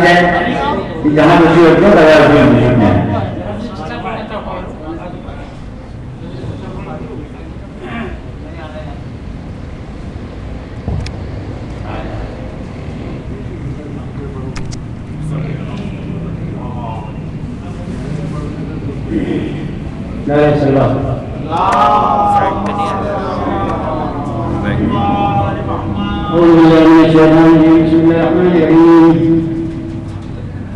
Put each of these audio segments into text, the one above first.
pancen di zaman Surga kaya wujudnya. La ilaha illallah.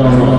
Amen.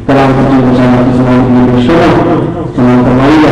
Telah bersama-sama di Indonesia, teman-teman